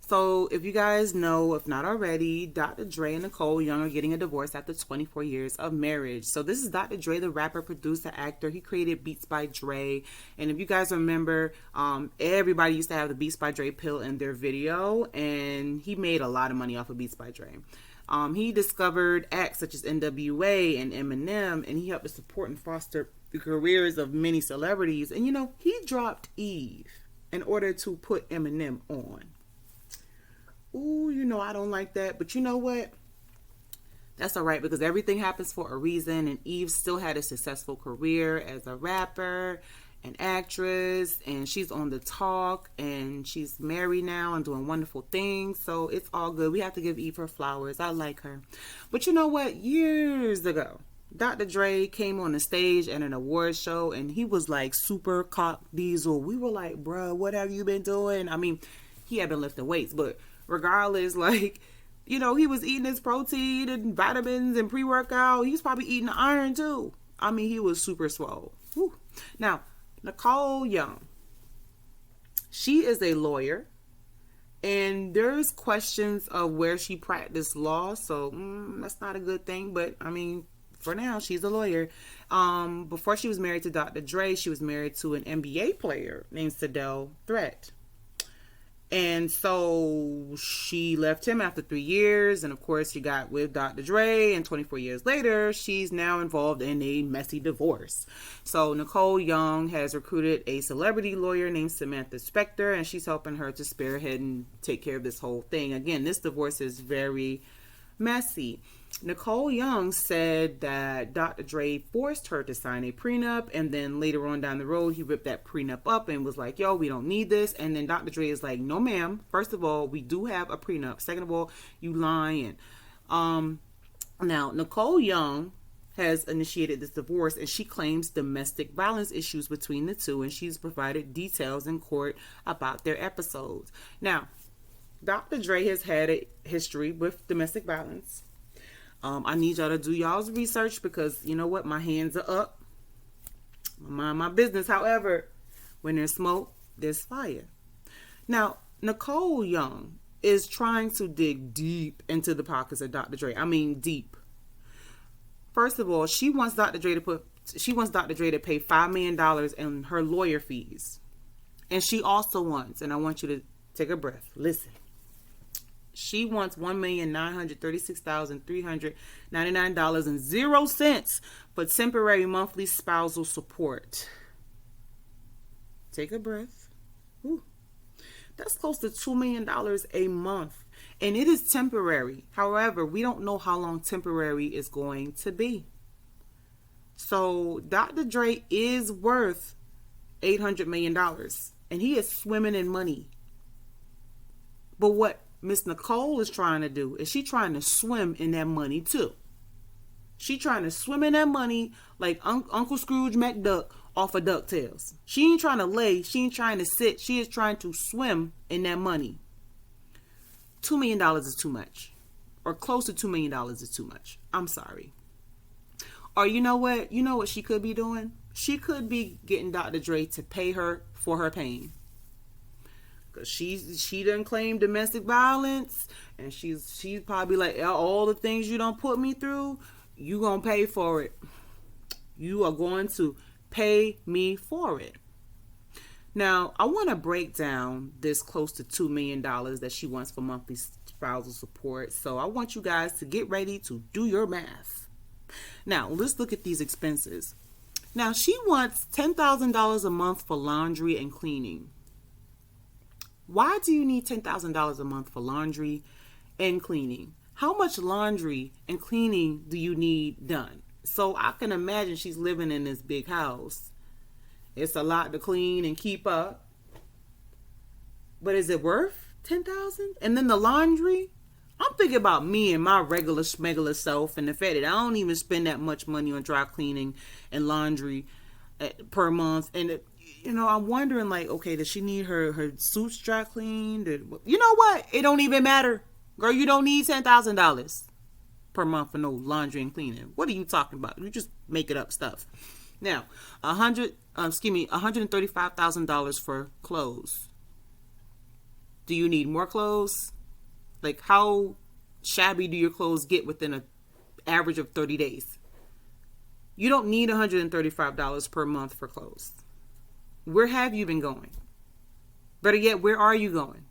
So if you guys know, if not already, Dr. Dre and Nicole Young are getting a divorce after 24 years of marriage. So this is Dr. Dre, the rapper, producer, actor. He created Beats by Dre. And if you guys remember, everybody used to have the Beats by Dre pill in their video. And he made a lot of money off of Beats by Dre. He discovered acts such as NWA and Eminem, and he helped to support and foster the careers of many celebrities. And, he dropped Eve in order to put Eminem on. Ooh, I don't like that. But you know what? That's all right, because everything happens for a reason. And Eve still had a successful career as a rapper, an actress, and she's on The Talk, and she's married now and doing wonderful things. So it's all good. We have to give Eve her flowers. I like her. But you know what? Years ago, Dr. Dre came on the stage at an award show, and he was like super cock diesel. We were like, bruh, what have you been doing? I mean, he had been lifting weights, but regardless, like, he was eating his protein and vitamins and pre-workout. He was probably eating iron too. I mean, he was super swole. Whew. Now, Nicole Young, she is a lawyer, and there's questions of where she practiced law, so that's not a good thing, but I mean, for now, she's a lawyer. Before she was married to Dr. Dre, she was married to an NBA player named Sadell Threat. And so she left him after 3 years. And of course, she got with Dr. Dre. And 24 years later, she's now involved in a messy divorce. So Nicole Young has recruited a celebrity lawyer named Samantha Spector. And she's helping her to spearhead and take care of this whole thing. Again, this divorce is very messy. Nicole Young said that Dr. Dre forced her to sign a prenup, and then later on down the road, he ripped that prenup up and was like, yo, we don't need this. And then Dr. Dre is like, no, ma'am. First of all, we do have a prenup. Second of all, you lying. Now, Nicole Young has initiated this divorce, and she claims domestic violence issues between the two, and she's provided details in court about their episodes. Now, Dr. Dre has had a history with domestic violence. I need y'all to do y'all's research, because you know what? My hands are up. I mind my business. However, when there's smoke, there's fire. Now, Nicole Young is trying to dig deep into the pockets of Dr. Dre. I mean, deep. First of all, she wants Dr. Dre to pay $5 million in her lawyer fees. And she also wants, and I want you to take a breath, listen. She wants $1,936,399.00 for temporary monthly spousal support. Take a breath. Ooh. That's close to $2 million a month. And it is temporary. However, we don't know how long temporary is going to be. So Dr. Dre is worth $800 million. And he is swimming in money. But what Miss Nicole is trying to do is she trying to swim in that money too. She trying to swim in that money like Uncle Scrooge McDuck off of DuckTales. She ain't trying to lay. She ain't trying to sit. She is trying to swim in that money. $2 million is too much. Or close to $2 million is too much. I'm sorry. Or you know what? You know what she could be doing? She could be getting Dr. Dre to pay her for her pain. She done claim domestic violence, and she's probably like, all the things you don't put me through, you gonna pay for it. You are going to pay me for it. Now, I want to break down this close to $2 million that she wants for monthly spousal support. So I want you guys to get ready to do your math. Now, let's look at these expenses. Now, she wants $10,000 a month for laundry and cleaning. Why do you need $10,000 a month for laundry and cleaning? How much laundry and cleaning do you need done? So I can imagine she's living in this big house. It's a lot to clean and keep up. But is it worth $10,000? And then the laundry? I'm thinking about me and my regular schmegular self, and the fact that I don't even spend that much money on dry cleaning and laundry per month. And I'm wondering, like, okay, does she need her suits dry cleaned? You know what? It don't even matter. Girl, you don't need $10,000 per month for no laundry and cleaning. What are you talking about? You just make it up stuff. Now, $135,000 for clothes. Do you need more clothes? Like, how shabby do your clothes get within an average of 30 days? You don't need $135 per month for clothes. Where have you been going? Better yet, where are you going?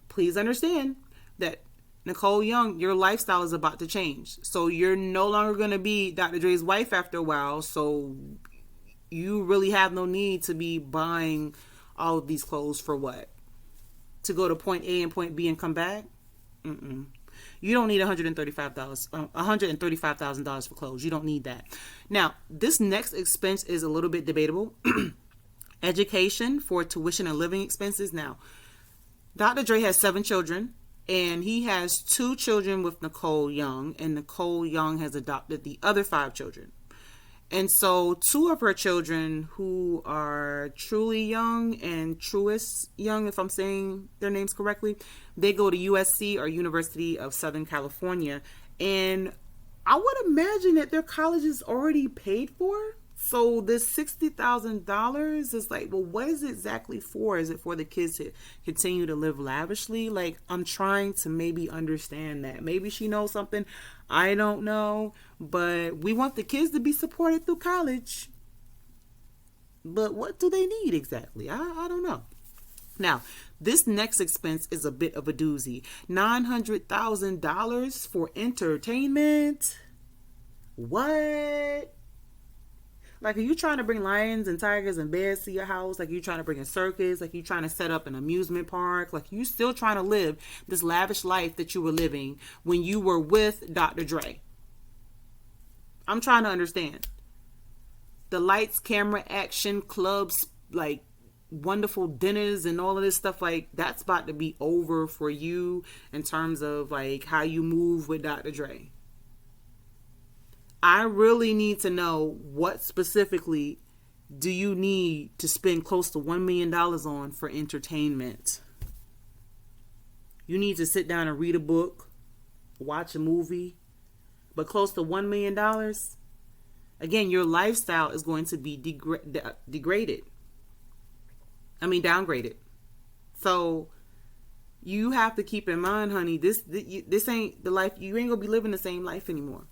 Please understand that, Nicole Young, your lifestyle is about to change. So you're no longer going to be Dr. Dre's wife after a while. So you really have no need to be buying all of these clothes for what? To go to point A and point B and come back? Mm-mm. You don't need $135,000 for clothes. You don't need that. Now, this next expense is a little bit debatable. Education for tuition and living expenses. Now, Dr. Dre has 7 children, and he has 2 children with Nicole Young, and Nicole Young has adopted the other 5 children. And so 2 of her children, who are Truly Young and Truist Young, if I'm saying their names correctly, they go to USC, or University of Southern California. And I would imagine that their college is already paid for. So this $60,000 is like, well, what is it exactly for? Is it for the kids to continue to live lavishly? Like, I'm trying to maybe understand that. Maybe she knows something I don't know, but we want the kids to be supported through college. But what do they need exactly? I don't know. Now, this next expense is a bit of a doozy. $900,000 for entertainment. What? Like, are you trying to bring lions and tigers and bears to your house? Like, you trying to bring a circus? Like, you trying to set up an amusement park? Like, you still trying to live this lavish life that you were living when you were with Dr. Dre? I'm trying to understand. The lights, camera, action, clubs, like wonderful dinners and all of this stuff, like, that's about to be over for you in terms of like how you move with Dr. Dre. I really need to know, what specifically do you need to spend close to $1 million on for entertainment? You need to sit down and read a book, watch a movie, but close to $1 million? Again, your lifestyle is going to be degraded. Downgraded. So you have to keep in mind, honey, this ain't the life. You ain't gonna be living the same life anymore.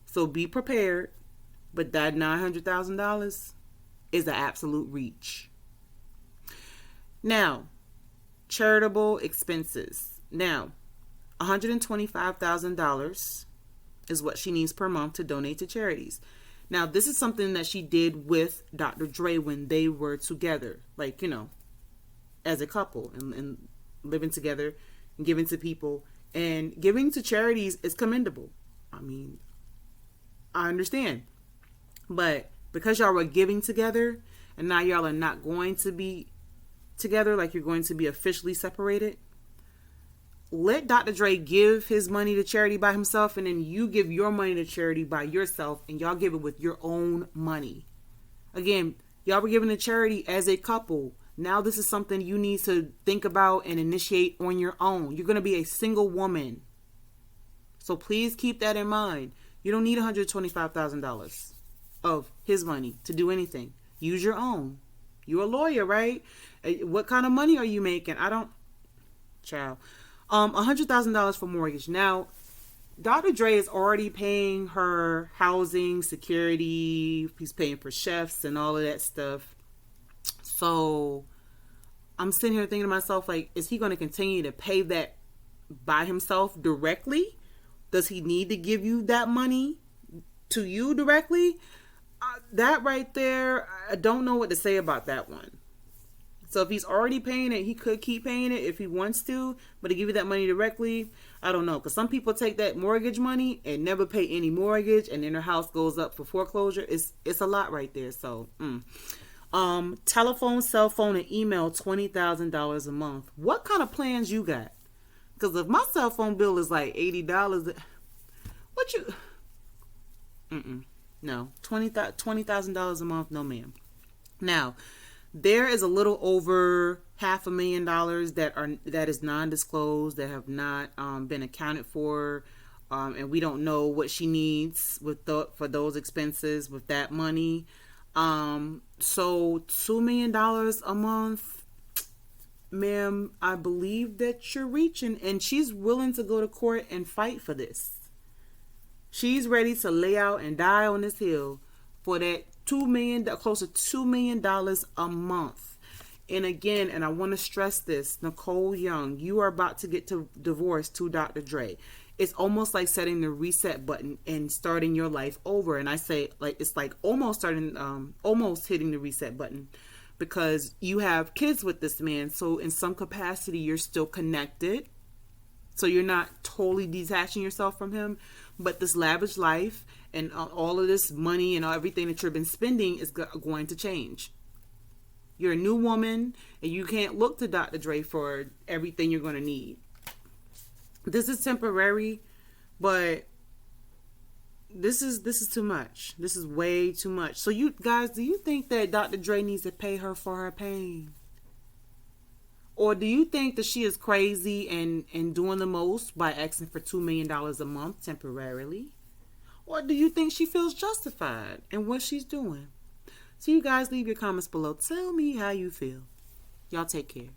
So be prepared, but that $900,000 is an absolute reach. Now, charitable expenses. Now, $125,000 is what she needs per month to donate to charities. Now, this is something that she did with Dr. Dre when they were together, like, as a couple and living together and giving to people. And giving to charities is commendable. I understand. But because y'all were giving together and now y'all are not going to be together, like you're going to be officially separated, let Dr. Dre give his money to charity by himself, and then you give your money to charity by yourself, and y'all give it with your own money. Again, y'all were giving to charity as a couple. Now this is something you need to think about and initiate on your own. You're going to be a single woman. So please keep that in mind. You don't need $125,000 of his money to do anything. Use your own. You're a lawyer, right? What kind of money are you making? Child. $100,000 for mortgage. Now, Dr. Dre is already paying her housing, security. He's paying for chefs and all of that stuff. So I'm sitting here thinking to myself, like, is he going to continue to pay that by himself directly? Does he need to give you that money to you directly? That right there, I don't know what to say about that one. So if he's already paying it, he could keep paying it if he wants to, but to give you that money directly, I don't know. Because some people take that mortgage money and never pay any mortgage, and then their house goes up for foreclosure. It's a lot right there. So, telephone, cell phone, and email, $20,000 a month. What kind of plans you got? Because if my cell phone bill is like $80, what you... No, $20,000 a month, no ma'am. Now, there is a little over $500,000 that is non-disclosed, that have not been accounted for, and we don't know what she needs for those expenses with that money. So $2 million a month, ma'am, I believe that you're reaching. And she's willing to go to court and fight for this. She's ready to lay out and die on this hill for that close to $2 million a month. And again, and I want to stress this, Nicole Young, you are about to get divorced to Dr. Dre. It's almost like setting the reset button and starting your life over. And I say, like, it's like almost hitting the reset button, because you have kids with this man. So in some capacity, you're still connected. So you're not totally detaching yourself from him. But this lavish life and all of this money and everything that you've been spending is going to change. You're a new woman, and you can't look to Dr. Dre for everything you're going to need. This is temporary, but this is too much. This is way too much. So you guys, do you think that Dr. Dre needs to pay her for her pain? Or do you think that she is crazy and doing the most by asking for $2 million a month temporarily? Or do you think she feels justified in what she's doing? So you guys leave your comments below. Tell me how you feel. Y'all take care.